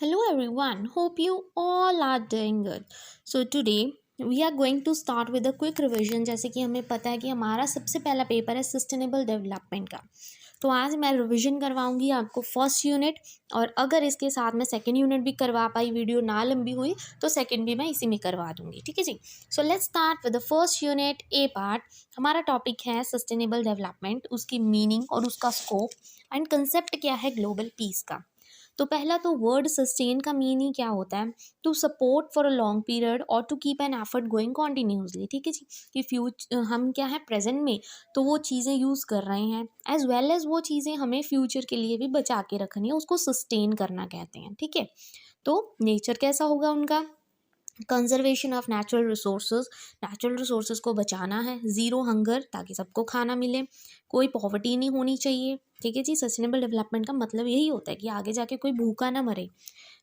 Hello everyone, hope you all are doing good. So today we are going to start with a quick revision. जैसे कि हमें पता है कि हमारा सबसे पहला पेपर है सस्टेनेबल डेवलपमेंट का। तो आज मैं रिवीजन करवाऊंगी आपको फर्स्ट यूनिट, और अगर इसके साथ में सेकंड यूनिट भी करवा पाई, वीडियो ना लंबी हुई तो सेकंड भी मैं इसी में करवा दूंगी। ठीक है जी। So let's start with the first unit A part. हमारा टॉपिक है सस्टेनेबल डेवलपमेंट, उसकी मीनिंग और उसका स्कोप एंड कंसेप्ट क्या है ग्लोबल पीस का। तो पहला तो वर्ड सस्टेन का मीनिंग क्या होता है, to support for a long period और to keep an effort going continuously. ठीक है जी, कि हम क्या है प्रेजेंट में तो वो चीज़ें यूज़ कर रहे हैं, एज वेल एज वो चीज़ें हमें फ्यूचर के लिए भी बचा के रखनी है, उसको सस्टेन करना कहते हैं। ठीक है, तो नेचर कैसा होगा उनका, कंजर्वेशन ऑफ नेचुरल रिसोर्सेज को बचाना है, ज़ीरो हंगर ताकि सबको खाना मिले, कोई पॉवर्टी नहीं होनी चाहिए। ठीक है जी, सस्टेनेबल डेवलपमेंट का मतलब यही होता है कि आगे जाके कोई भूखा ना मरे।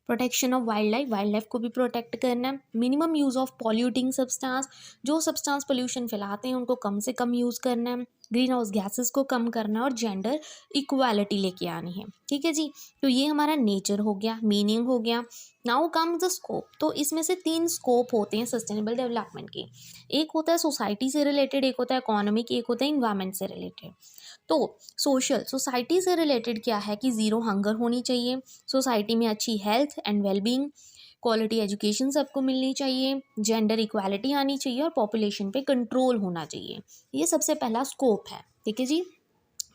प्रोटेक्शन ऑफ वाइल्ड लाइफ को भी प्रोटेक्ट करना है। Minimum use of polluting substance, जो सब्सटेंस पोल्यूशन फैलाते हैं उनको कम से कम यूज़ करना है। ग्रीन हाउस गैसेस को कम करना है और जेंडर इक्वालिटी लेके आनी है। ठीक है जी, तो ये हमारा नेचर हो गया, मीनिंग हो गया। Now come the scope. तो इसमें से तीन स्कोप होते हैं सस्टेनेबल डेवलपमेंट के। एक होता है सोसाइटी से रिलेटेड, एक होता है इकोनॉमिक, एक होता है इन्वायरमेंट से रिलेटेड। तो सोसाइटी से रिलेटेड क्या है कि ज़ीरो हंगर होनी चाहिए, सोसाइटी में अच्छी health and wellbeing, quality education सबको मिलनी चाहिए, जेंडर इक्वालिटी आनी चाहिए और पॉपुलेशन पे कंट्रोल होना चाहिए। ये सबसे पहला स्कोप है। ठीक है जी।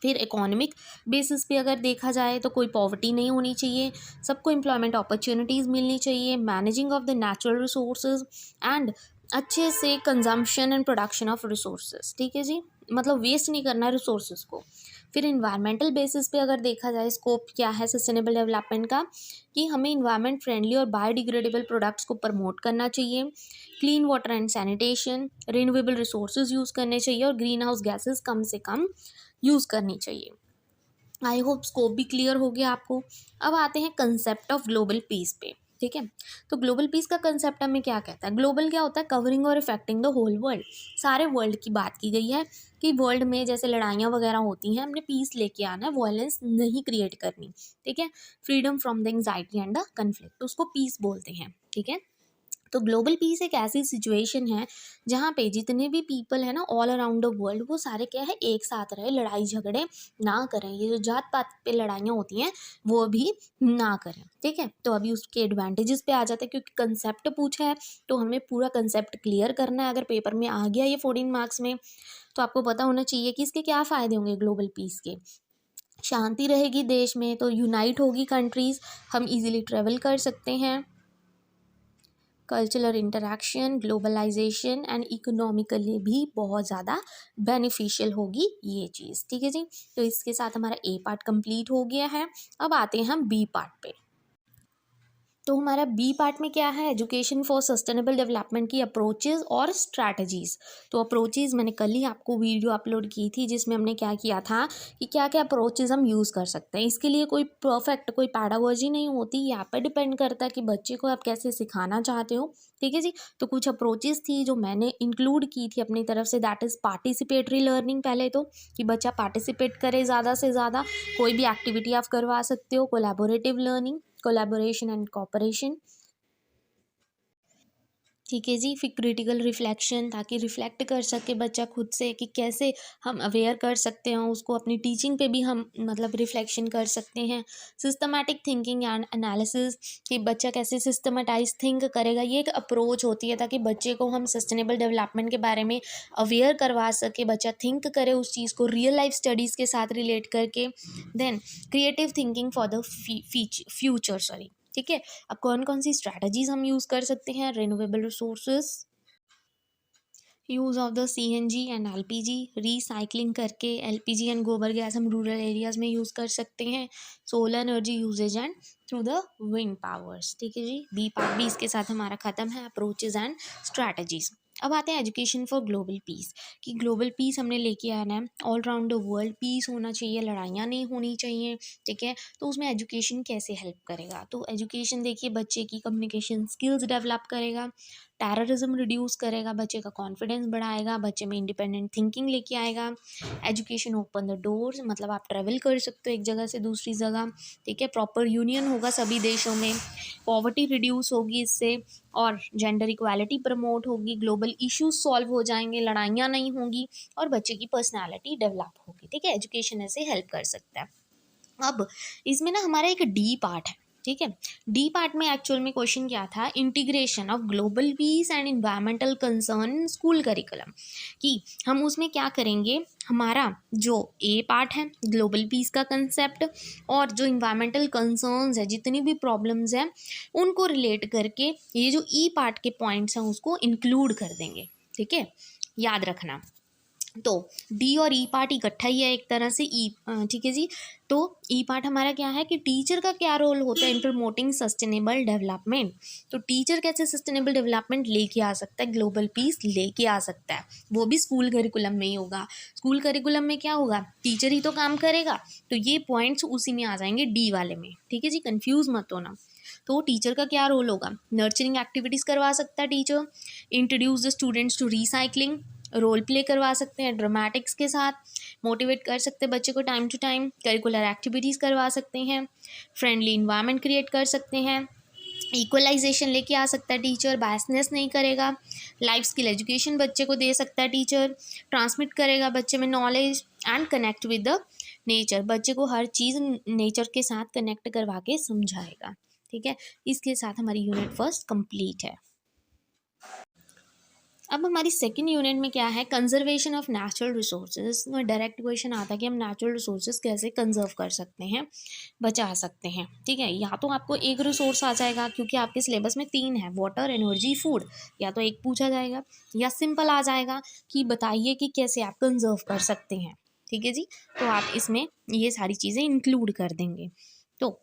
फिर इकोनॉमिक बेसिस पे अगर देखा जाए तो कोई पॉवर्टी नहीं होनी चाहिए, सबको एम्प्लॉयमेंट अपॉर्चुनिटीज़ मिलनी चाहिए, managing of the natural resources and अच्छे से consumption and production of resources. ठीक है जी, मतलब वेस्ट नहीं करना रिसोर्सेज को। फिर इन्वायरमेंटल बेसिस पे अगर देखा जाए स्कोप क्या है सस्टेनेबल डेवलपमेंट का, कि हमें इन्वायरमेंट फ्रेंडली और बायोडिग्रेडेबल प्रोडक्ट्स को प्रमोट करना चाहिए, clean water and sanitation, renewable resources use करने चाहिए और ग्रीन हाउस गैसेज कम से कम यूज़ करनी चाहिए। आई होप स्कोप भी क्लियर हो गया आपको। अब आते हैं कंसेप्ट ऑफ ग्लोबल पीस पे। ठीक है, तो ग्लोबल पीस का कंसेप्ट हमें क्या कहता है, ग्लोबल क्या होता है, कवरिंग और इफेक्टिंग द होल वर्ल्ड। सारे वर्ल्ड की बात की गई है कि वर्ल्ड में जैसे लड़ाइयाँ वगैरह होती हैं, हमने पीस लेके आना है, वायलेंस नहीं क्रिएट करनी। ठीक है, freedom from the anxiety and the conflict, उसको पीस बोलते हैं। ठीक है, तो ग्लोबल पीस एक ऐसी सिचुएशन है जहाँ पे जितने भी पीपल है ना ऑल अराउंड द वर्ल्ड, वो सारे क्या है एक साथ रहे, लड़ाई झगड़े ना करें, ये जो जात पात पे लड़ाइयाँ होती हैं वो भी ना करें। ठीक है, तो अभी उसके एडवांटेजेस पे आ जाते हैं, क्योंकि कंसेप्ट पूछा है तो हमें पूरा कंसेप्ट क्लियर करना है। अगर पेपर में आ गया ये 14 मार्क्स में, तो आपको पता होना चाहिए कि इसके क्या फ़ायदे होंगे ग्लोबल पीस के। शांति रहेगी देश में तो यूनाइट होगी कंट्रीज़, हम इजीली ट्रेवल कर सकते हैं, cultural interaction, globalization and economically भी बहुत ज़्यादा बेनिफिशियल होगी ये चीज़। ठीक है जी, तो इसके साथ हमारा ए पार्ट कंप्लीट हो गया है। अब आते हैं हम बी पार्ट पे। तो हमारा बी पार्ट में क्या है, एजुकेशन फॉर सस्टेनेबल डेवलपमेंट की अप्रोचेज़ और स्ट्रैटेजीज़। तो अप्रोचेज़ मैंने कल ही आपको वीडियो अपलोड की थी जिसमें हमने क्या किया था कि क्या क्या अप्रोचेज़ हम यूज़ कर सकते हैं। इसके लिए कोई परफेक्ट कोई पैडागोजी नहीं होती, ये आप पे डिपेंड करता है कि बच्चे को आप कैसे सिखाना चाहते हो। ठीक है जी, तो कुछ अप्रोचेज़ थी जो मैंने इंक्लूड की थी अपनी तरफ से, दैट इज़ पार्टिसिपेटरी लर्निंग। पहले तो कि बच्चा पार्टिसिपेट करे ज़्यादा से ज़्यादा, कोई भी एक्टिविटी आप करवा सकते हो। Collaborative learning, collaboration and cooperation. ठीक है जी, फिर क्रिटिकल रिफ्लेक्शन, ताकि रिफ्लेक्ट कर सके बच्चा खुद से कि कैसे हम अवेयर कर सकते हैं उसको, अपनी टीचिंग पे भी हम मतलब रिफ्लेक्शन कर सकते हैं। सिस्टमैटिक थिंकिंग एंड एनालिसिस, कि बच्चा कैसे सिस्टमेटाइज थिंक करेगा, ये एक अप्रोच होती है ताकि बच्चे को हम सस्टेनेबल डेवलपमेंट के बारे में अवेयर करवा सके, बच्चा थिंक करे उस चीज़ को रियल लाइफ स्टडीज़ के साथ रिलेट करके। Then creative thinking for the future, sorry. ठीक है, अब कौन कौन सी स्ट्रैटेजीज हम यूज़ कर सकते हैं, renewable resources, use of the CNG and LPG, recycling करके एलपीजी एंड गोबर गैस हम रूरल एरियाज़ में यूज़ कर सकते हैं, solar energy usages and through the wind powers. ठीक है जी, बी पार्ट भी इसके साथ हमारा ख़त्म है, अप्रोचेज एंड स्ट्रैटेजीज। अब आते हैं एजुकेशन फॉर ग्लोबल पीस, कि ग्लोबल पीस हमने लेके आना है, all round the world peace होना चाहिए, लड़ाइयाँ नहीं होनी चाहिए। ठीक है, तो उसमें एजुकेशन कैसे हेल्प करेगा, तो एजुकेशन देखिए बच्चे की कम्युनिकेशन स्किल्स डेवलप करेगा, टेररिज्म रिड्यूस करेगा, बच्चे का कॉन्फिडेंस बढ़ाएगा, बच्चे में इंडिपेंडेंट थिंकिंग लेके आएगा। एजुकेशन ओपन द डोर्स, मतलब आप ट्रैवल कर सकते हो एक जगह से दूसरी जगह, ठीक है। प्रॉपर यूनियन होगा सभी देशों में, पॉवर्टी रिड्यूस होगी इससे, और जेंडर इक्वालिटी प्रमोट होगी, ग्लोबल इश्यूज सॉल्व हो जाएंगे, लड़ाइयाँ नहीं होंगी, और बच्चे की पर्सनैलिटी डेवलप होगी, ठीक है। एजुकेशन ऐसे हेल्प कर सकता है। अब इसमें ना हमारा एक डी पार्ट है, ठीक है। डी पार्ट में एक्चुअल में क्वेश्चन क्या था, integration of global piece and environmental concern in school curriculum, कि हम उसमें क्या करेंगे, हमारा जो ए पार्ट है ग्लोबल पीस का कंसेप्ट, और जो इन्वायरमेंटल कंसर्न्स है, जितनी भी प्रॉब्लम्स हैं उनको रिलेट करके ये जो ई पार्ट के पॉइंट्स हैं उसको इंक्लूड कर देंगे, ठीक है, याद रखना। तो डी और ई पार्ट इकट्ठा ही है एक तरह से, ई, ठीक है जी। तो ई पार्ट हमारा क्या है कि टीचर का क्या रोल होता है इन प्रमोटिंग सस्टेनेबल डेवलपमेंट। तो टीचर कैसे सस्टेनेबल डेवलपमेंट लेके आ सकता है, ग्लोबल पीस लेके आ सकता है, वो भी स्कूल करिकुलम में ही होगा। स्कूल करिकुलम में क्या होगा, टीचर ही तो काम करेगा, तो ये पॉइंट्स उसी में आ जाएंगे डी वाले में, ठीक है जी, कंफ्यूज मत होना। तो टीचर का क्या रोल होगा, नर्चरिंग एक्टिविटीज़ करवा सकता है teacher, introduce the students to recycling, role play करवा सकते हैं ड्रामेटिक्स के साथ, मोटिवेट कर सकते हैं बच्चे को time to time, curricular activities करवा सकते हैं, फ्रेंडली इन्वायरमेंट क्रिएट कर सकते हैं, इक्वलाइजेशन लेके आ सकता है टीचर, बायसनेस नहीं करेगा, लाइफ स्किल एजुकेशन बच्चे को दे सकता है टीचर, ट्रांसमिट करेगा बच्चे में knowledge and connect with the nature, बच्चे को हर चीज़ नेचर के साथ कनेक्ट करवा के समझाएगा, ठीक है। इसके साथ हमारी यूनिट फर्स्ट कंप्लीट है। अब हमारी सेकंड यूनिट में क्या है, कंजर्वेशन ऑफ नेचुरल रिसोर्सेज। में डायरेक्ट क्वेश्चन आता है कि हम नेचुरल रिसोर्सेज कैसे कंजर्व कर सकते हैं, बचा सकते हैं, ठीक है। या तो आपको एक रिसोर्स आ जाएगा, क्योंकि आपके सिलेबस में 3 है, वाटर, एनर्जी, फूड, या तो एक पूछा जाएगा, या सिंपल आ जाएगा कि बताइए कि कैसे आप कंजर्व कर सकते हैं, ठीक है जी। तो आप इसमें ये सारी चीज़ें इंक्लूड कर देंगे। तो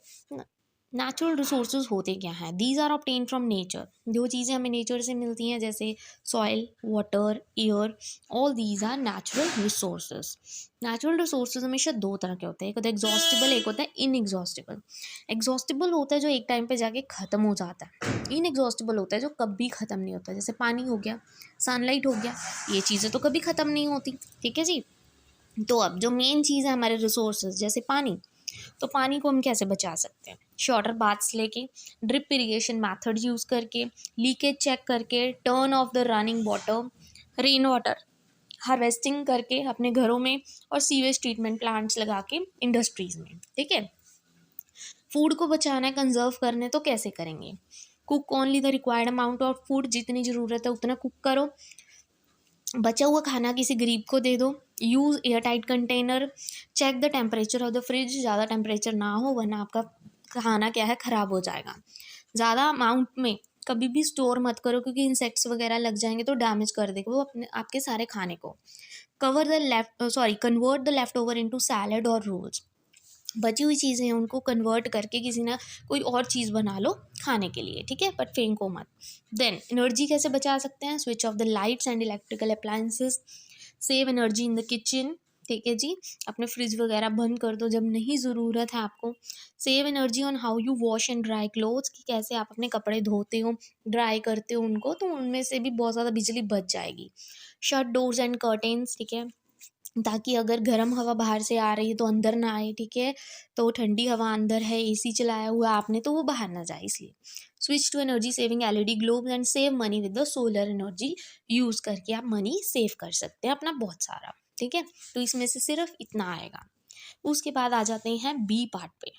नेचुरल रिसोर्सेज होते क्या हैं, these are obtain from nature, जो चीज़ें हमें नेचर से मिलती हैं जैसे soil, water, air, all these are natural resources. Natural resources हमेशा दो तरह के होते हैं, एक होता है एग्जॉस्टिबल, एक होता है इनएग्जॉस्टिबल। एग्जॉस्टिबल होता है जो एक टाइम पे जाके ख़त्म हो जाता है, इनएग्जॉस्टिबल होता है जो कभी ख़त्म नहीं होता, जैसे पानी हो गया, सनलाइट हो गया, ये चीज़ें तो कभी ख़त्म नहीं होती, ठीक है जी। तो अब जो मेन चीज़ है हमारे रिसोर्सेज जैसे पानी, तो पानी को हम कैसे बचा सकते हैं, शॉर्टर बाथ्स लेके, ड्रिप इरिगेशन मेथड यूज़ करके, लीकेज चेक करके, turn off the running water, rain water harvesting करके अपने घरों में, और सीवेज ट्रीटमेंट प्लांट्स लगा के इंडस्ट्रीज़ में, ठीक है। फूड को बचाना है, कंजर्व करने, तो कैसे करेंगे, cook only the required amount of food, जितनी ज़रूरत है उतना कुक करो, बचा हुआ खाना किसी गरीब को दे दो, use air tight container, check the temperature of the fridge, ज़्यादा टेम्परेचर ना हो वरना आपका खाना क्या है ख़राब हो जाएगा, ज़्यादा अमाउंट में कभी भी स्टोर मत करो, क्योंकि इंसेक्ट्स वगैरह लग जाएंगे तो डैमेज कर देगा वो अपने आपके सारे खाने को। Convert the left over into salad और रोल्स, बची हुई चीज़ें हैं उनको कन्वर्ट करके किसी ना कोई और चीज़ बना लो खाने के लिए, ठीक है, बट फेंको मत। देन एनर्जी कैसे बचा सकते हैं, switch off the lights and electrical appliances, save energy in the kitchen, ठीक है जी, अपने फ्रिज वगैरह बंद कर दो जब नहीं ज़रूरत है आपको। Save energy on how you wash and dry clothes, कि कैसे आप अपने कपड़े धोते हो, ड्राई करते हो उनको, तो उनमें से भी बहुत ज़्यादा बिजली बच जाएगी। शट डोर्स एंड कर्टेन्स, ठीक है, ताकि अगर गर्म हवा बाहर से आ रही है तो अंदर ना आए, ठीक है, तो ठंडी हवा अंदर है, एसी चलाया हुआ आपने तो वो बाहर ना जाए, इसलिए। Switch to energy saving LED globe and save money with the solar energy, use करके आप मनी सेव कर सकते हैं अपना बहुत सारा, ठीक है। तो इसमें से सिर्फ इतना आएगा। उसके बाद आ जाते हैं बी पार्ट पे।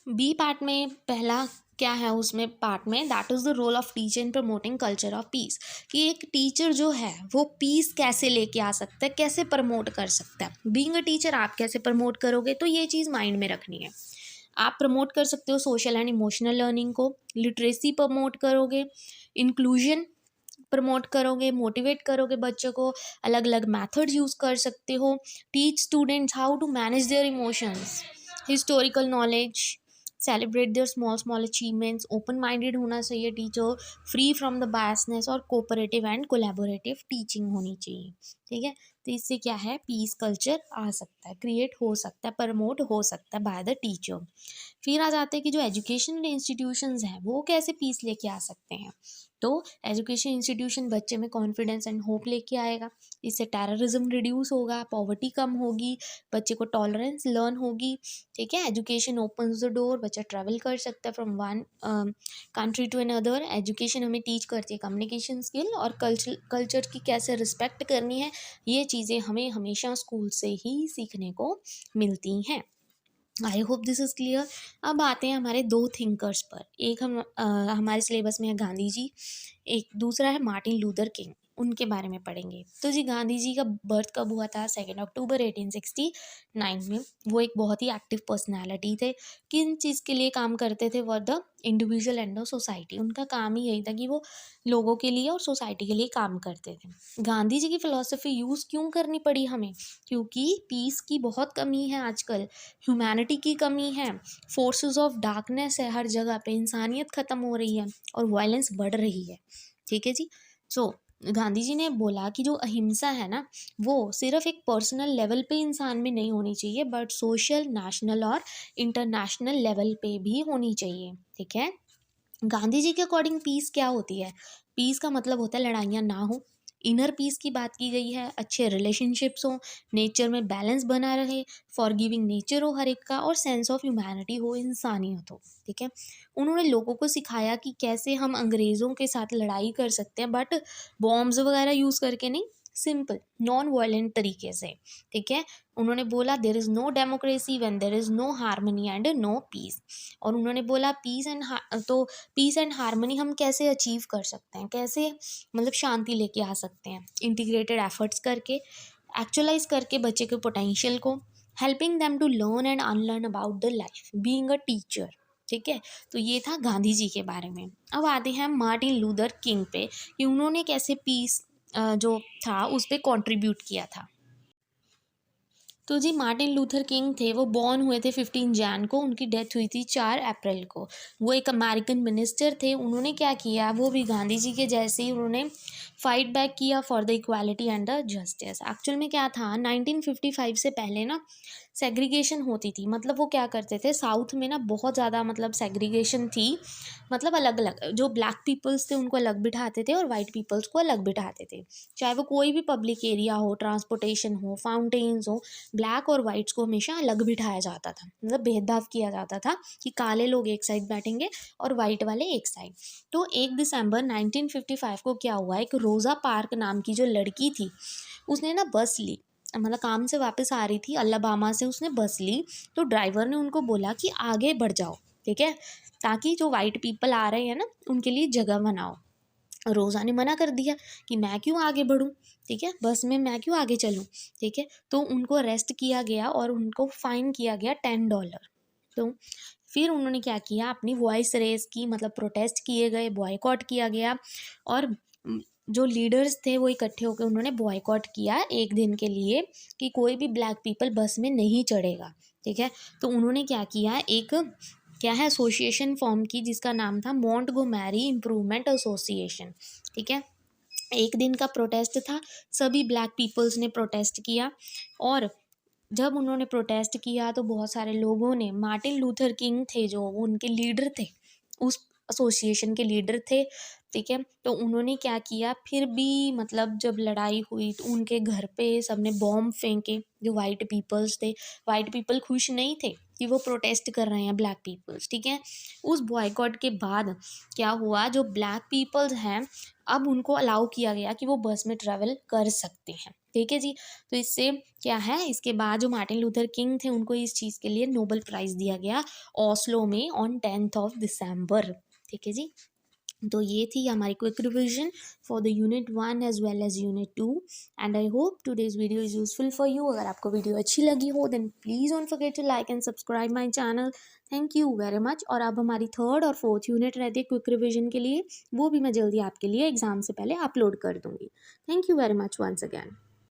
बी पार्ट में पहला क्या है, उसमें पार्ट में that is the role of teacher in promoting culture of peace, कि एक टीचर जो है वो पीस कैसे लेके आ सकता है, कैसे प्रमोट कर सकता है। बीइंग अ टीचर आप कैसे प्रमोट करोगे, तो ये चीज़ माइंड में रखनी है। आप प्रमोट कर सकते हो सोशल एंड इमोशनल लर्निंग को, लिटरेसी प्रमोट करोगे, इंक्लूजन प्रमोट करोगे, मोटिवेट करोगे बच्चों को, अलग अलग मैथड्स यूज़ कर सकते हो, teach students how to manage their emotions, historical knowledge, celebrate their small small achievements, open minded होना चाहिए teacher, free from the biasness, और कोऑपरेटिव एंड कोलैबोरेटिव टीचिंग होनी चाहिए, ठीक है। तो इससे क्या है, पीस कल्चर आ सकता है, क्रिएट हो सकता है, प्रमोट हो सकता है बाय द टीचर। फिर आ जाते हैं कि जो एजुकेशनल इंस्टीट्यूशंस हैं वो कैसे पीस लेके आ सकते हैं। तो एजुकेशन इंस्टीट्यूशन बच्चे में कॉन्फिडेंस एंड होप लेके आएगा, इससे टेररिज्म रिड्यूस होगा, पॉवर्टी कम होगी, बच्चे को टॉलरेंस लर्न होगी। ठीक है, एजुकेशन ओपन्स द डोर, बच्चा ट्रैवल कर सकता है from one country to another. Education हमें टीच करती है कम्युनिकेशन स्किल और कल्चर की कैसे रिस्पेक्ट करनी है, ये चीज़ें हमें हमेशा स्कूल से ही सीखने को मिलती हैं। I hope this is clear. अब आते हैं हमारे दो थिंकर्स पर। एक हमारे सिलेबस में है गांधी जी, एक दूसरा है मार्टिन लूथर किंग, उनके बारे में पढ़ेंगे। तो जी गांधी जी का बर्थ कब हुआ था? 2 अक्टूबर 1869 में। वो एक बहुत ही एक्टिव पर्सनैलिटी थे। किन चीज़ के लिए काम करते थे? For the individual and the society. उनका काम ही यही था कि वो लोगों के लिए और सोसाइटी के लिए काम करते थे। गांधी जी की फ़िलॉसफी यूज़ क्यों करनी पड़ी हमें? क्योंकि पीस की बहुत कमी है आजकल, ह्यूमैनिटी की कमी है, फोर्सेस ऑफ डार्कनेस है हर जगह पे, इंसानियत ख़त्म हो रही है और वायलेंस बढ़ रही है। ठीक है जी। सो गांधी जी ने बोला कि जो अहिंसा है ना, वो सिर्फ एक पर्सनल लेवल पे इंसान में नहीं होनी चाहिए, बट सोशल, नेशनल और इंटरनेशनल लेवल पे भी होनी चाहिए। ठीक है। गांधी जी के अकॉर्डिंग पीस क्या होती है? पीस का मतलब होता है लड़ाइयाँ ना हो, इनर पीस की बात की गई है, अच्छे रिलेशनशिप्स हो, नेचर में बैलेंस बना रहे, फॉरगिविंग नेचर हो हर एक का, और सेंस ऑफ ह्यूमैनिटी हो, इंसानियत हो। ठीक है। उन्होंने लोगों को सिखाया कि कैसे हम अंग्रेज़ों के साथ लड़ाई कर सकते हैं, बट बॉम्ब्स वगैरह यूज़ करके नहीं, सिंपल नॉन वायलेंट तरीके से। ठीक है। उन्होंने बोला there is no democracy when there is no harmony and no peace. और उन्होंने बोला पीस एंड हार्मनी हम कैसे अचीव कर सकते हैं, कैसे मतलब शांति लेके आ सकते हैं? इंटीग्रेटेड एफर्ट्स करके, एक्चुअलाइज करके बच्चे के पोटेंशियल को, helping them to learn and unlearn about the life, being a teacher. ठीक है। तो ये था गांधी जी के बारे में। अब आते हैं मार्टिन लूथर किंग पे कि उन्होंने कैसे पीस जो था उस पर कॉन्ट्रीब्यूट किया था। तो जी मार्टिन लूथर किंग थे, वो बॉर्न हुए थे 15 जन को, उनकी डेथ हुई थी 4 अप्रैल को। वो एक अमेरिकन मिनिस्टर थे। उन्होंने क्या किया, वो भी गांधी जी के जैसे ही उन्होंने फाइट बैक किया for the equality and the justice. Actual में क्या था, 1955 से पहले ना सेग्रीगेशन होती थी। मतलब वो क्या करते थे, साउथ में ना बहुत ज़्यादा मतलब सेग्रीगेशन थी, मतलब अलग अलग, जो ब्लैक पीपल्स थे उनको अलग बिठाते थे और वाइट पीपल्स को अलग बिठाते थे। चाहे वो कोई भी पब्लिक एरिया हो, ट्रांसपोर्टेशन हो, फाउंटेन्स हो, ब्लैक और वाइट्स को हमेशा अलग बिठाया जाता था, मतलब भेदभाव किया जाता था कि काले लोग एक साइड बैठेंगे और वाइट वाले एक साइड। तो 1 दिसंबर 1955 को क्या हुआ, एक रोज़ा पार्क नाम की जो लड़की थी, उसने ना बस ली, मतलब काम से वापस आ रही थी अलाबामा से, उसने बस ली। तो ड्राइवर ने उनको बोला कि आगे बढ़ जाओ। ठीक है, ताकि जो वाइट पीपल आ रहे हैं ना उनके लिए जगह बनाओ। रोज़ा ने मना कर दिया कि मैं क्यों आगे बढ़ूँ, ठीक है, बस में मैं क्यों आगे चलूँ। ठीक है। तो उनको अरेस्ट किया गया और उनको फ़ाइन किया गया $10। तो फिर उन्होंने क्या किया, अपनी वॉइस रेस की, मतलब प्रोटेस्ट किए गए, बॉयकॉट किया गया। और जो लीडर्स थे वो इकट्ठे होकर उन्होंने बॉयकॉट किया 1 दिन के लिए कि कोई भी ब्लैक पीपल बस में नहीं चढ़ेगा। ठीक है। तो उन्होंने क्या किया, एक क्या है एसोसिएशन फॉर्म की जिसका नाम था मॉन्टगोमेरी इम्प्रूवमेंट एसोसिएशन। ठीक है। 1 दिन का प्रोटेस्ट था, सभी ब्लैक पीपल्स ने प्रोटेस्ट किया। और जब उन्होंने प्रोटेस्ट किया तो बहुत सारे लोगों ने, मार्टिन लूथर किंग थे जो, वो उनके लीडर थे, उस एसोसिएशन के लीडर थे। ठीक है। तो उन्होंने क्या किया, फिर भी मतलब जब लड़ाई हुई तो उनके घर पे सबने बॉम्ब फेंके, जो वाइट पीपल्स थे। वाइट पीपल खुश नहीं थे कि वो प्रोटेस्ट कर रहे हैं ब्लैक पीपल्स। ठीक है। उस बॉयकॉट के बाद क्या हुआ, जो ब्लैक पीपल्स हैं अब उनको अलाउ किया गया कि वो बस में ट्रैवल कर सकते हैं। ठीक है जी। तो इससे क्या है, इसके बाद जो मार्टिन लूथर किंग थे उनको इस चीज़ के लिए नोबेल प्राइज़ दिया गया ओस्लो में ऑन 10 दिसंबर। ठीक है जी। तो ये थी हमारी quick revision for the unit 1 as well as unit 2। And I hope today's video is useful for you. अगर आपको वीडियो अच्छी लगी हो then please don't forget to like and subscribe my channel. Thank you very much. और अब हमारी 3rd और 4th unit रहती है क्विक रिविजन के लिए, वो भी मैं जल्दी आपके लिए एग्ज़ाम से पहले अपलोड कर दूँगी। Thank you very much once again.